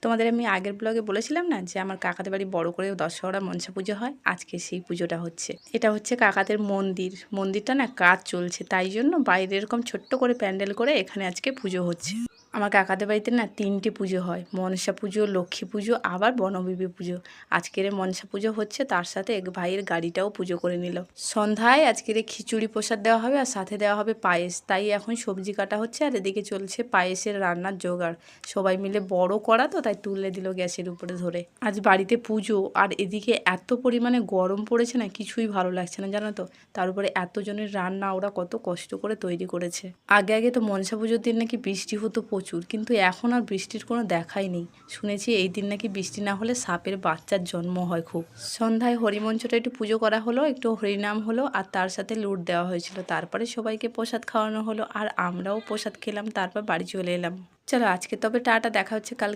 তোমাদের আমি আগের ব্লগে বলেছিলাম না যে আমার কাকাদের বাড়ি বড় করে দশহরা মনসা পুজো হয়। আজকে সেই পুজোটা হচ্ছে। এটা হচ্ছে কাকাদের মন্দির। মন্দিরটা না কাজ চলছে, তাই জন্য বাইরে এরকম ছোট্ট করে প্যান্ডেল করে এখানে আজকে পুজো হচ্ছে। আমার কাকাদের বাড়িতে না 3টে পুজো হয়, মনসা পুজো, লক্ষ্মী পুজো, আবার বনবিবি পুজো। আজকের মনসা পুজো হচ্ছে, তার সাথে এক ভাইয়ের গাড়িটাও পুজো করে নিল। সন্ধ্যায় আজকের খিচুড়ি প্রসাদ দেওয়া হবে আর সাথে দেওয়া হবে পায়েস। তাই এখন সবজি কাটা হচ্ছে আর এদিকে চলছে পায়েসের রান্নার জোগাড়। সবাই মিলে বড় করা তো, তাই তুলে দিল গ্যাসের উপরে ধরে। আজ বাড়িতে পুজো আর এদিকে এত পরিমাণে গরম পড়েছে না, কিছুই ভালো লাগছে না জানো তো। তার উপরে এতজনের রান্না ওরা কত কষ্ট করে তৈরি করেছে। আগে আগে তো মনসা পুজোর দিন নাকি বৃষ্টি হতো প্রচুর, কিন্তু এখন আর বৃষ্টির কোনো দেখাই নেই। শুনেছি এই দিন নাকি বৃষ্টি না হলে সাপের বাচ্চার জন্ম হয় খুব। সন্ধ্যায় হরিমঞ্চটা একটু পুজো করা হলো, একটু হরিনাম হলো আর তার সাথে লুট দেওয়া হয়েছিল। তারপরে সবাইকে প্রসাদ খাওয়ানো হলো আর আমরাও প্রসাদ খেলাম, তারপর বাড়ি চলে এলাম। চলো আজকে তবে টাটা, দেখা হচ্ছে কালকে।